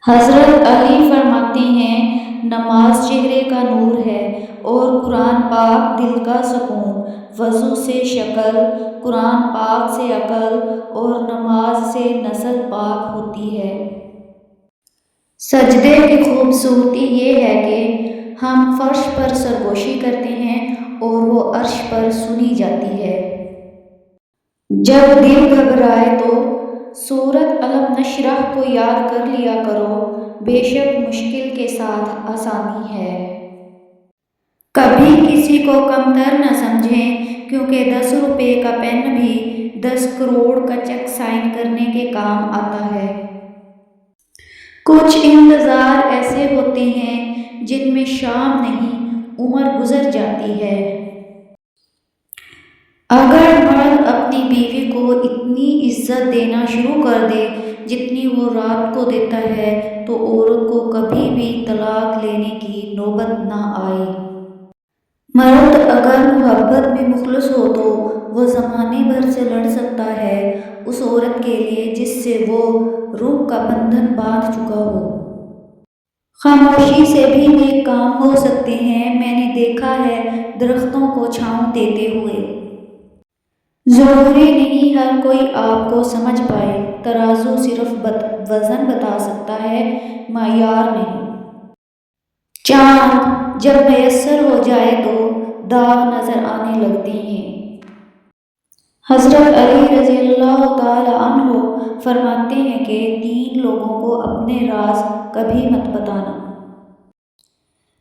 حضرت علی فرماتے ہیں نماز چہرے کا نور ہے اور قرآن پاک دل کا سکون، وضو سے شکل، قرآن پاک سے عقل اور نماز سے نسل پاک ہوتی ہے۔ سجدے کی خوبصورتی یہ ہے کہ ہم فرش پر سرگوشی کرتے ہیں اور وہ عرش پر سنی جاتی ہے۔ جب دل گھبرائے تو سورۃ الم نشرح کو یاد کر لیا کرو، بے شک مشکل کے ساتھ آسانی ہے۔ کبھی کسی کو کمتر نہ سمجھیں، کیونکہ 10 روپے کا پین بھی 10 کروڑ کا چیک سائن کرنے کے کام آتا ہے۔ کچھ انتظار ایسے ہوتے ہیں جن میں شام نہیں، عمر گزر جاتی ہے۔ اگر مرد اپنی بیوی کو اتنی عزت دینا شروع کر دے جتنی وہ رات کو دیتا ہے تو عورت کو کبھی بھی طلاق لینے کی نوبت نہ آئے۔ مرد اگر محبت میں مخلص ہو تو وہ زمانے بھر سے لڑ سکتا ہے اس عورت کے لیے جس سے وہ روح کا بندھن باندھ چکا ہو۔ خاموشی سے بھی نیک کام ہو سکتے ہیں، میں نے دیکھا ہے درختوں کو چھاؤں دیتے ہوئے۔ ضروری نہیں ہر کوئی آپ کو سمجھ پائے، ترازو صرف وزن بتا سکتا ہے، معیار نہیں۔ چاند جب میسر ہو جائے تو داغ نظر آنے لگتے ہیں۔ حضرت علی رضی اللہ تعالی عنہ فرماتے ہیں کہ 3 لوگوں کو اپنے راز کبھی مت بتانا۔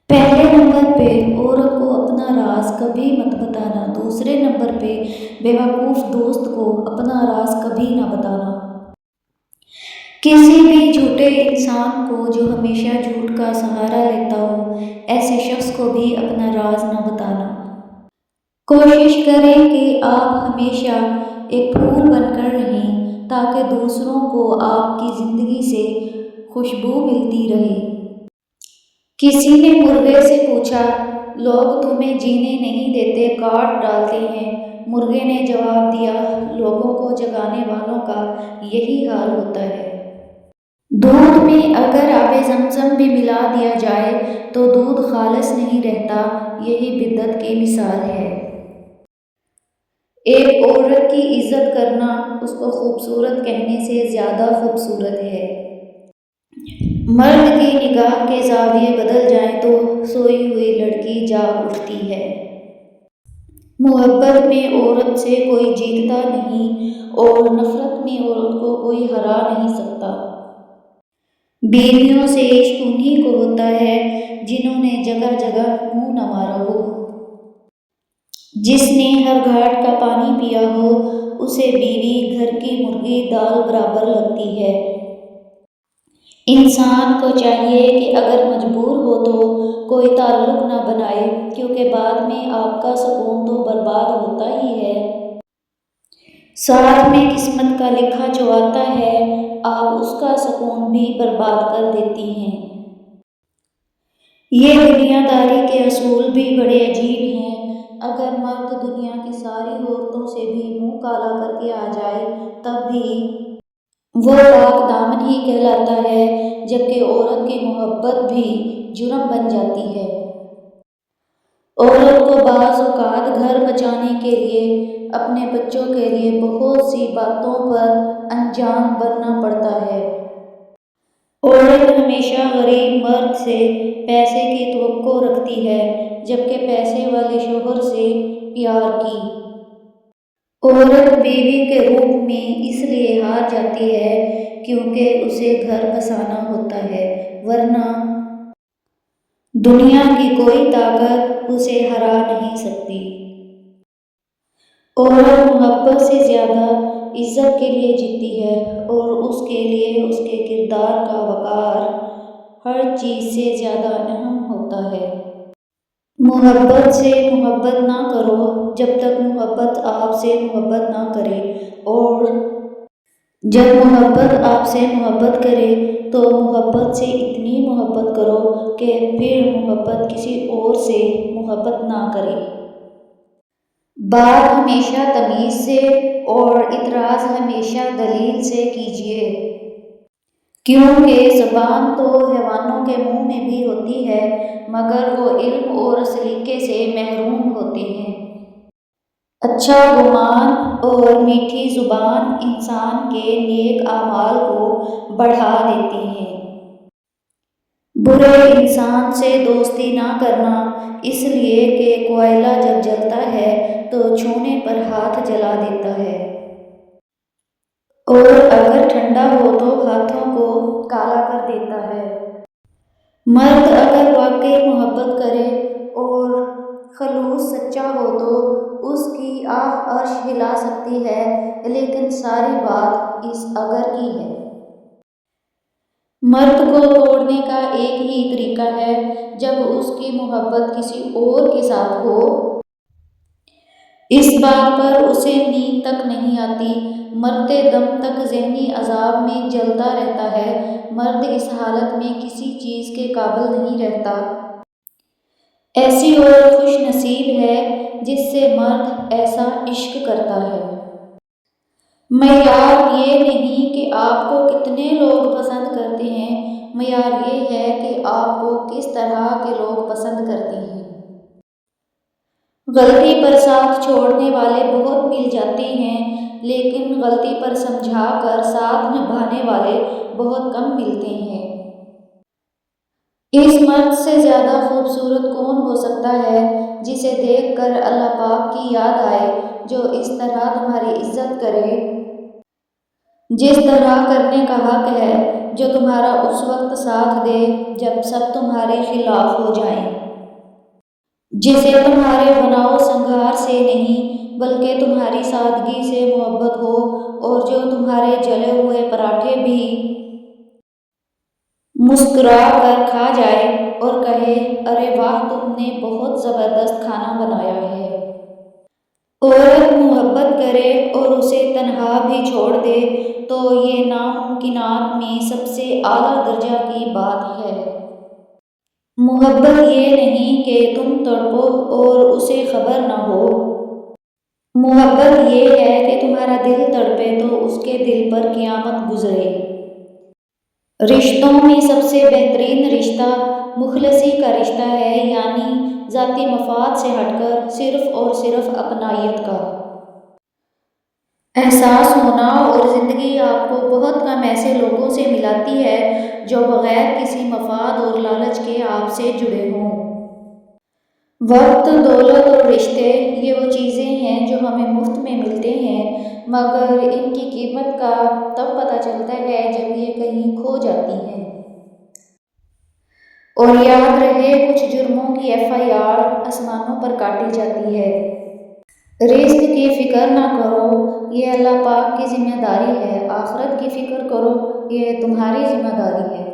پہلے نمبر پہ عورت کو اپنا راز کبھی مت بتانا، دوسرے نمبر پہ بیوقوف دوست کو اپنا راز کبھی نہ بتانا۔ کسی بھی جھوٹے انسان کو جو ہمیشہ جھوٹ کا سہارا لیتا ہو، ایسے شخص کو بھی اپنا راز نہ بتانا۔ کوشش کریں کہ آپ ہمیشہ ایک پھول بن کر رہیں تاکہ دوسروں کو آپ کی زندگی سے خوشبو ملتی رہے۔ کسی نے مرغے سے پوچھا، لوگ تمہیں جینے نہیں دیتے، کاٹ ڈالتے ہیں۔ مرغے نے جواب دیا، لوگوں کو جگانے والوں کا یہی حال ہوتا ہے۔ دودھ میں اگر آب زمزم بھی ملا دیا جائے تو دودھ خالص نہیں رہتا، یہی بدعت کی مثال ہے۔ ایک عورت کی عزت کرنا اس کو خوبصورت کہنے سے زیادہ خوبصورت ہے۔ مرد کی نگاہ کے زاویے بدل جائیں تو سوئی ہوئی لڑکی جاگ اٹھتی ہے۔ محبت میں عورت سے کوئی جیتتا نہیں اور نفرت میں عورت کو کوئی ہرا نہیں سکتا۔ بیویوں سے عشق انہی کو ہوتا ہے جنہوں نے جگہ جگہ منہ نہ مارا ہو۔ جس نے ہر گھاٹ کا پانی پیا ہو، اسے بیوی گھر کی مرغی دال برابر لگتی ہے۔ انسان کو چاہیے کہ اگر مجبور ہو تو کوئی تعلق نہ بنائے، کیونکہ بعد میں آپ کا سکون تو برباد ہوتا ہی ہے۔ ساتھ میں قسمت کا لکھا جو آتا ہے، آپ اس کا سکون بھی برباد کر دیتی ہیں۔ یہ دنیا داری کے اصول بھی بڑے عجیب ہیں۔ اگر مرد دنیا کی ساری عورتوں سے بھی منہ کالا کر کے آ جائے تب بھی وہ پاک دامن ہی کہلاتا ہے، جبکہ عورت کی محبت بھی جرم بن جاتی ہے۔ عورت کو بعض اوقات گھر بچانے کے لیے، اپنے بچوں کے لیے بہت سی باتوں پر انجان بننا پڑتا ہے۔ عورت ہمیشہ غریب مرد سے پیسے کی توقع رکھتی ہے، جبکہ پیسے والے شوہر سے پیار کی۔ عورت بیوی کے روپ میں اس لیے ہار جاتی ہے کیونکہ اسے گھر بسانا ہوتا ہے، ورنہ دنیا کی کوئی طاقت اسے ہرا نہیں سکتی۔ عورت محبت سے زیادہ عزت کے لیے جیتی ہے اور اس کے لیے اس کے کردار کا وقار ہر چیز سے زیادہ اہم ہوتا ہے۔ محبت سے محبت نہ کرو جب تک محبت آپ سے محبت نہ کرے، اور جب محبت آپ سے محبت کرے تو محبت سے اتنی محبت کرو کہ پھر محبت کسی اور سے محبت نہ کرے۔ بات ہمیشہ تمیز سے اور اعتراض ہمیشہ دلیل سے کیجیے۔ کیونکہ زبان تو حیوانوں کے منہ میں بھی ہوتی ہے مگر وہ علم اور سلیقے سے محروم ہوتے ہیں۔ اچھا گمان اور میٹھی زبان انسان کے نیک اعمال کو بڑھا دیتی ہیں۔ برے انسان سے دوستی نہ کرنا، اس لیے کہ کوئلہ جب جلتا ہے تو چھونے پر ہاتھ جلا دیتا ہے، اور اگر ٹھنڈا ہو تو ہاتھوں کو کالا کر دیتا ہے۔ مرد اگر واقعی محبت کرے اور خلوص سچا ہو تو اس کی آہ عرش ہلا سکتی ہے، لیکن ساری بات اس اگر کی ہے۔ مرد کو توڑنے کا ایک ہی طریقہ ہے، جب اس کی محبت کسی اور کے ساتھ ہو۔ اس بات پر اسے نیند تک نہیں آتی، مرتے دم تک ذہنی عذاب میں جلتا رہتا ہے۔ مرد اس حالت میں کسی چیز کے قابل نہیں رہتا۔ ایسی عورت خوش نصیب ہے جس سے مرد ایسا عشق کرتا ہے۔ معیار یہ نہیں کہ آپ کو کتنے لوگ پسند کرتے ہیں، معیار یہ ہے کہ آپ کو کس طرح کے لوگ پسند کرتے ہیں۔ غلطی پر ساتھ چھوڑنے والے بہت مل جاتے ہیں، لیکن غلطی پر سمجھا کر ساتھ نبھانے والے بہت کم ملتے ہیں۔ اس مرد سے زیادہ خوبصورت کون ہو سکتا ہے جسے دیکھ کر اللہ پاک کی یاد آئے، جو اس طرح تمہاری عزت کرے جس طرح کرنے کا حق ہے، جو تمہارا اس وقت ساتھ دے جب سب تمہارے خلاف ہو جائیں، جسے تمہارے بناؤ سنگھار سے نہیں بلکہ تمہاری سادگی سے محبت ہو، اور جو تمہارے جلے ہوئے پراٹھے بھی مسکرا کر کھا جائے اور کہے، ارے واہ تم نے بہت زبردست کھانا بنایا ہے۔ عورت محبت کرے اور اسے تنہا بھی چھوڑ دے تو یہ ناممکنات میں سب سے اعلیٰ درجہ کی بات ہے۔ محبت یہ نہیں کہ تم تڑپو اور اسے خبر نہ ہو، محبت یہ ہے کہ تمہارا دل تڑپے تو اس کے دل پر قیامت گزرے۔ رشتوں میں سب سے بہترین رشتہ مخلصی کا رشتہ ہے، یعنی ذاتی مفاد سے ہٹ کر صرف اور صرف اپنائیت کا احساس ہونا۔ اور زندگی آپ کو بہت کم ایسے لوگوں سے ملاتی ہے جو بغیر کسی مفاد اور لالچ کے آپ سے جڑے ہوں۔ وقت، دولت اور رشتے یہ وہ چیزیں ہیں جو ہمیں مفت میں ملتے ہیں، مگر ان کی قیمت کا تب پتہ چلتا ہے جب یہ کہیں کھو جاتی ہیں۔ اور یاد رہے، کچھ جرموں کی FIR آسمانوں پر کاٹی جاتی ہے۔ رزق کی فکر نہ کرو، یہ اللہ پاک کی ذمہ داری ہے۔ آخرت کی فکر کرو، یہ تمہاری ذمہ داری ہے۔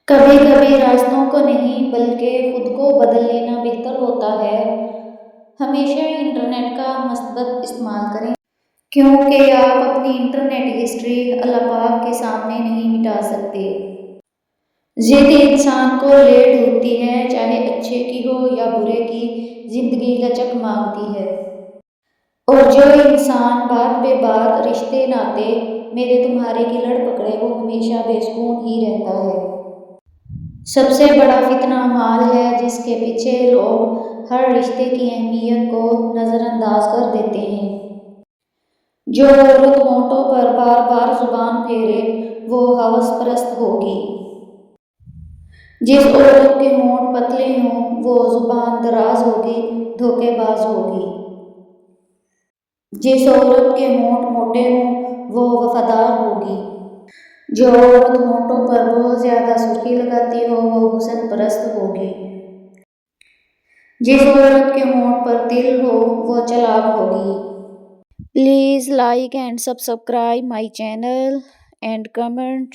کبھی کبھی راستوں کو نہیں بلکہ خود کو بدل لینا بہتر ہوتا ہے۔ ہمیشہ انٹرنیٹ کا مثبت استعمال کریں، کیونکہ آپ اپنی انٹرنیٹ ہسٹری اللہ پاک کے سامنے نہیں مٹا سکتے۔ ضد انسان کو لے ڈوبتی ہے، چاہے اچھے کی ہو یا برے کی، زندگی لچک مانگتی ہے۔ اور جو انسان بات بے بات رشتے ناتے میرے تمہارے کی لڑ پکڑے، وہ ہمیشہ بے سکون ہی رہتا ہے۔ سب سے بڑا فتنہ مال ہے، جس کے پیچھے لوگ ہر رشتے کی اہمیت کو نظر انداز کر دیتے ہیں۔ جو عورت ہونٹوں پر بار بار زبان پھیرے وہ ہوس پرست ہوگی۔ جس عورت کے ہونٹ پتلے ہوں وہ زبان دراز ہوگی، دھوکے باز ہوگی۔ جس عورت کے ہونٹ موٹے ہوں وہ وفادار ہوگی۔ جو عورت ہونٹوں پر بہت زیادہ سرخی لگاتی ہو وہ حسن پرست ہوگی۔ جس عورت کے ہونٹ پر تل ہو وہ چلاک ہوگی۔ Please like and subscribe my channel and comment